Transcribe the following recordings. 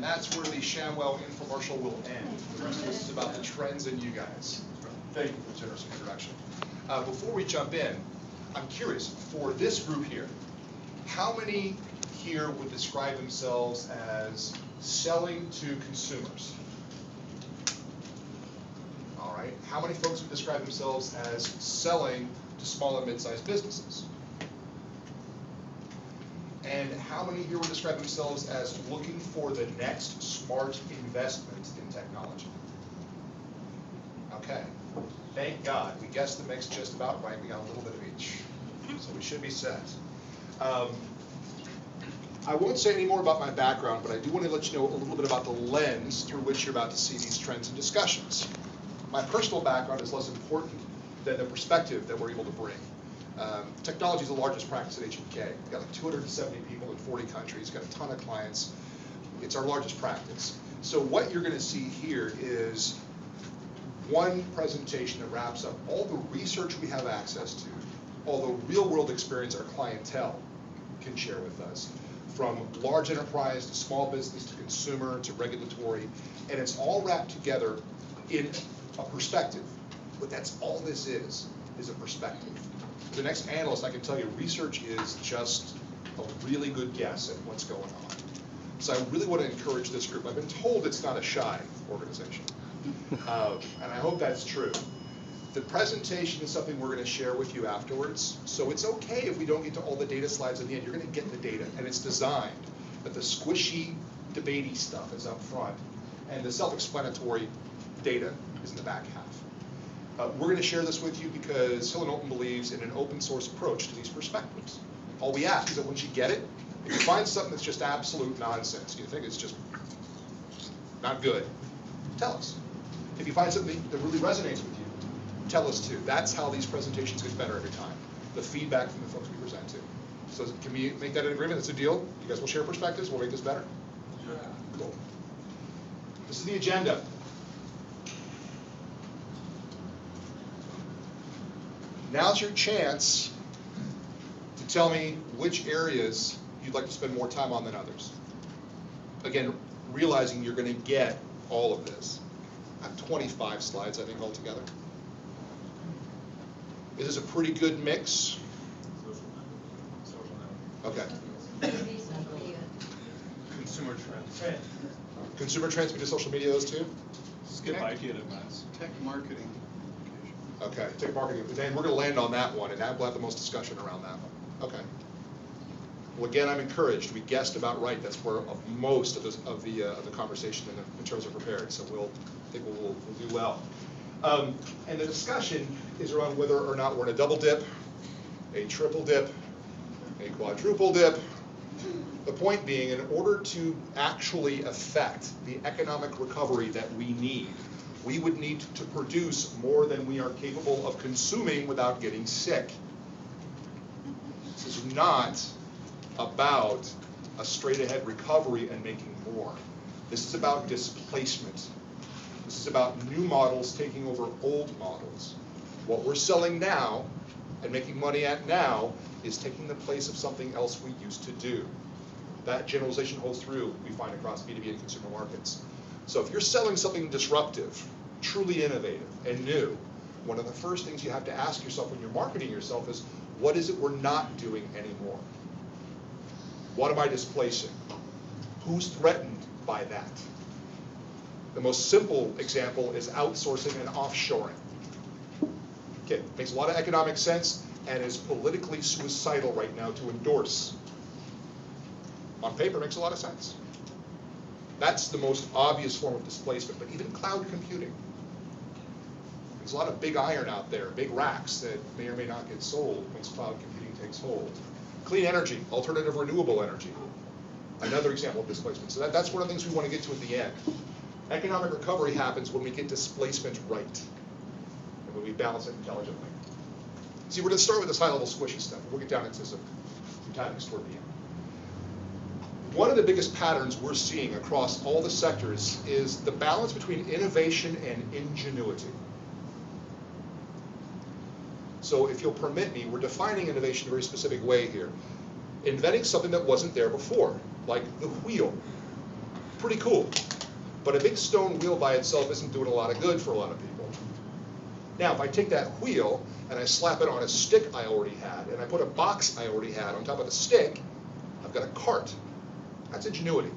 that's where the ShamWow infomercial will end. The rest of this is about the trends and you guys. Thank you for the generous introduction. Before we jump in, I'm curious, for this group here, how many here would describe themselves as selling to consumers? All right. How many folks would describe themselves as selling to small and mid-sized businesses? And how many here would describe themselves as looking for the next smart investment in technology? Okay. Thank God. We guessed the mix just about right. We got a little bit of each. So we should be set. I won't say any more about my background, but I do want to let you know a little bit about the lens through which you're about to see these trends and discussions. My personal background is less important than the perspective that we're able to bring. Technology is the largest practice at HBK. We've got like 270 people in 40 countries, got a ton of clients. It's our largest practice. So what you're going to see here is one presentation that wraps up all the research we have access to, all the real-world experience our clientele can share with us, from large enterprise to small business to consumer to regulatory, and it's all wrapped together in a perspective. But that's all this is a perspective. The next analyst, I can tell you, research is just a really good guess at what's going on. So I really want to encourage this group. I've been told it's not a shy organization, and I hope that's true. The presentation is something we're going to share with you afterwards, so it's okay if we don't get to all the data slides in the end. You're going to get the data, and it's designed that the squishy, debatey stuff is up front, and the self-explanatory data is in the back half. We're going to share this with you because Hill & Knowlton believes in an open source approach to these perspectives. All we ask is that once you get it, if you find something that's just absolute nonsense, you think it's just not good, tell us. If you find something that really resonates with you, tell us too. That's how these presentations get better every time. The feedback from the folks we present to. So can we make that an agreement? That's a deal? You guys will share perspectives? We'll make this better? Yeah. Cool. This is the agenda. Now's your chance to tell me which areas you'd like to spend more time on than others. Again, realizing you're going to get all of this. I have 25 slides, I think, altogether. Is this a pretty good mix? Okay. Consumer trends. Consumer trends, we do social media, those two? Skip IT at advance. Tech marketing. Okay, tech marketing. And we're going to land on that one, and that will have the most discussion around that one. Okay. Well, again, I'm encouraged. We guessed about right. That's where most of the conversation and the materials are prepared. So I think we'll do well. And the discussion is around whether or not we're in a double dip, a triple dip, a quadruple dip. The point being, in order to actually affect the economic recovery that we need, we would need to produce more than we are capable of consuming without getting sick. This is not about a straight-ahead recovery and making more. This is about displacement. This is about new models taking over old models. What we're selling now and making money at now is taking the place of something else we used to do. That generalization holds through, we find, across B2B and consumer markets. So if you're selling something disruptive, truly innovative and new, one of the first things you have to ask yourself when you're marketing yourself is, what is it we're not doing anymore? What am I displacing? Who's threatened by that? The most simple example is outsourcing and offshoring. Okay, makes a lot of economic sense and is politically suicidal right now to endorse. On paper, makes a lot of sense. That's the most obvious form of displacement, but even cloud computing. There's a lot of big iron out there, big racks that may or may not get sold once cloud computing takes hold. Clean energy, alternative renewable energy, another example of displacement. So that's one of the things we want to get to at the end. Economic recovery happens when we get displacement right and when we balance it intelligently. See, we're going to start with this high-level squishy stuff. We'll get down into some topics toward the end. One of the biggest patterns we're seeing across all the sectors is the balance between innovation and ingenuity. So if you'll permit me, we're defining innovation in a very specific way here. Inventing something that wasn't there before, like the wheel. pretty cool. But a big stone wheel by itself isn't doing a lot of good for a lot of people. Now, if I take that wheel and I slap it on a stick I already had, and I put a box I already had on top of the stick, I've got a cart. That's ingenuity.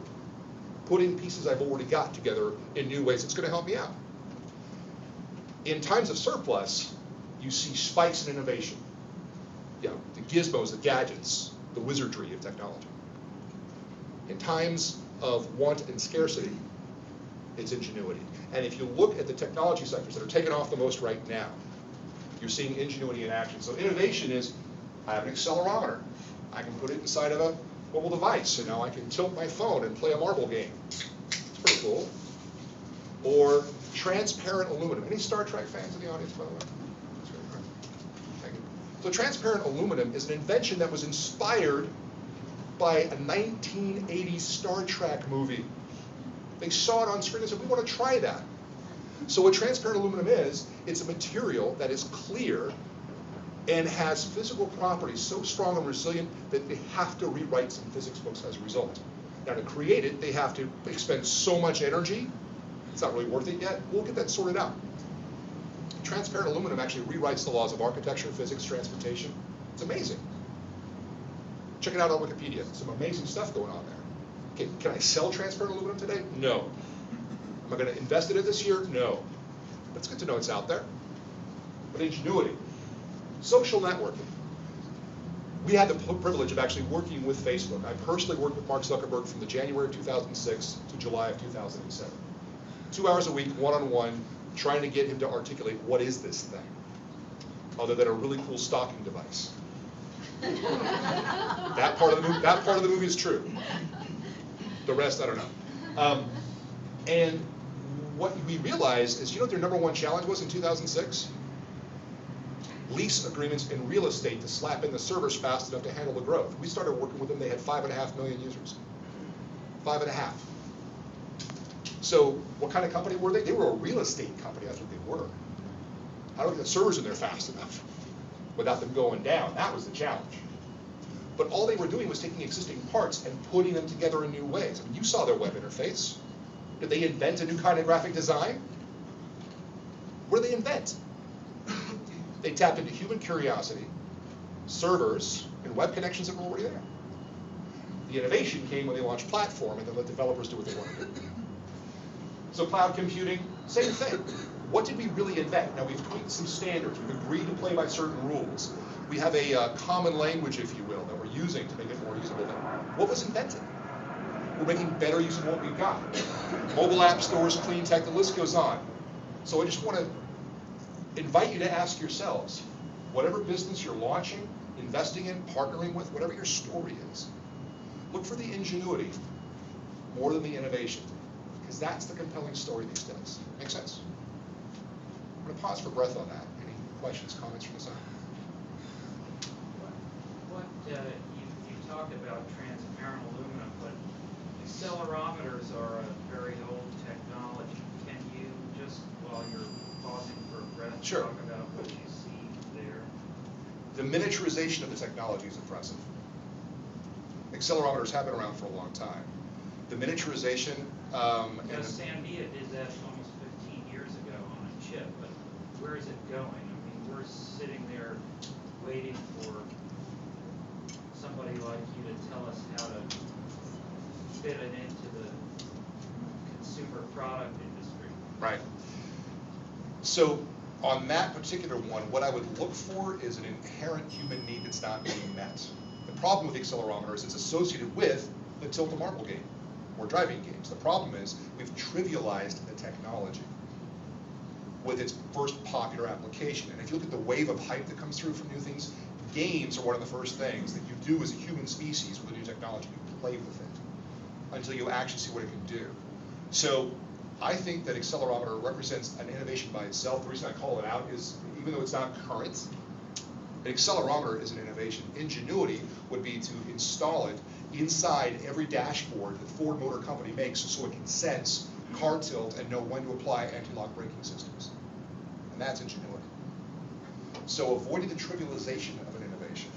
Putting pieces I've already got together in new ways. It's going to help me out. In times of surplus, you see spikes in innovation. You know, the gizmos, the gadgets, the wizardry of technology. In times of want and scarcity, it's ingenuity. And if you look at the technology sectors that are taking off the most right now, you're seeing ingenuity in action. So innovation is, I have an accelerometer. I can put it inside of a mobile device, and now I can tilt my phone and play a marble game. It's pretty cool. Or transparent aluminum. Any Star Trek fans in the audience, by the way? Thank you. So transparent aluminum is an invention that was inspired by a 1980s Star Trek movie. They saw it on screen and said, we want to try that. So what transparent aluminum is, it's a material that is clear and has physical properties so strong and resilient that they have to rewrite some physics books as a result. Now to create it, they have to expend so much energy, it's not really worth it yet. We'll get that sorted out. Transparent aluminum actually rewrites the laws of architecture, physics, transportation. It's amazing. Check it out on Wikipedia. Some amazing stuff going on there. Okay, can I sell transparent aluminum today? No. Am I going to invest in it this year? No. But it's good to know it's out there. But ingenuity. Social networking. We had the privilege of actually working with Facebook. I personally worked with Mark Zuckerberg from the January of 2006 to July of 2007. 2 hours a week, one-on-one, trying to get him to articulate what is this thing, other than a really cool stalking device. That part of the movie is true. The rest, I don't know. And what we realized is, you know what their number one challenge was in 2006? Lease agreements in real estate to slap in the servers fast enough to handle the growth. We started working with them, they had 5.5 million users. 5.5. So what kind of company were they? They were a real estate company, that's what they were. How do we get the servers in there fast enough without them going down? That was the challenge. But all they were doing was taking existing parts and putting them together in new ways. I mean, you saw their web interface. Did they invent a new kind of graphic design? What did they invent? They tapped into human curiosity, servers, and web connections that were already there. The innovation came when they launched platform and then let developers do what they want to do. So cloud computing, same thing. What did we really invent? Now we've tweaked some standards. We've agreed to play by certain rules. We have a common language, if you will, that we're using to make it more usable. What was invented? We're making better use of what we've got. Mobile app stores, clean tech, the list goes on. So I just want to invite you to ask yourselves, whatever business you're launching, investing in, partnering with, whatever your story is, look for the ingenuity more than the innovation, because that's the compelling story these days. Make sense? I'm going to pause for breath on that. Any questions, comments from the side? You talked about transparent aluminum, but accelerometers are a very old technology. Can you just, while you're pausing for breath, Sure. talk about what you see there? The miniaturization of the technology is impressive. Accelerometers have been around for a long time. The miniaturization and Sandia did that almost 15 years ago on a chip, but where is it going? I mean, we're sitting there waiting for somebody like you to tell us how to fit it into the consumer product industry. right. So on that particular one, what I would look for is an inherent human need that's not being met. The problem with the accelerometer is it's associated with the tilt-a-marble game or driving games. The problem is we've trivialized the technology with its first popular application. And if you look at the wave of hype that comes through from new things, games are one of the first things that you do as a human species with a new technology. You play with it until you actually see what it can do. So I think that accelerometer represents an innovation by itself. The reason I call it out is, even though it's not current, an accelerometer is an innovation. Ingenuity would be to install it inside every dashboard that Ford Motor Company makes so it can sense car tilt and know when to apply anti-lock braking systems. And that's ingenuity. So avoiding the trivialization of an innovation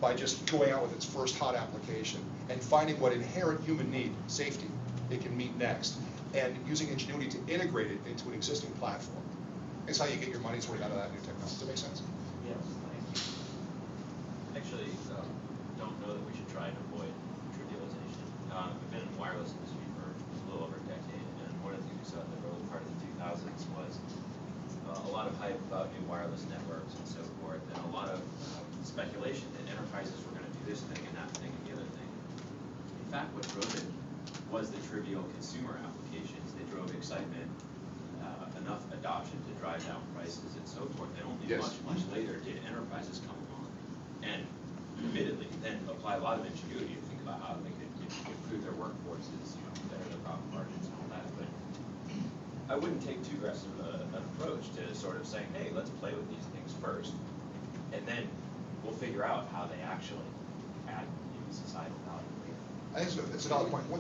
by just going out with its first hot application and finding what inherent human need, safety, it can meet next, and using ingenuity to integrate it into an existing platform. It's how you get your money's worth out of that new technology. Does that make sense? Yes, thank you. Actually, don't know that we should try and avoid trivialization. I've been in the wireless industry for a little over a decade, and one of the things we saw in the early part of the 2000s was a lot of hype about new wireless networks and so forth, and a lot of speculation that enterprises were going to do this thing and that thing and the other thing. In fact, what drove it was the trivial consumer applications. They drove excitement, enough adoption to drive down prices and so forth, and only Yes. much later did enterprises come along and admittedly then apply a lot of ingenuity to think about how they could improve their workforces, better their profit margins and all that. But I wouldn't take too aggressive an approach to sort of saying, hey, let's play with these things first, and then we'll figure out how they actually add societal value later. I think it's a valid point. Once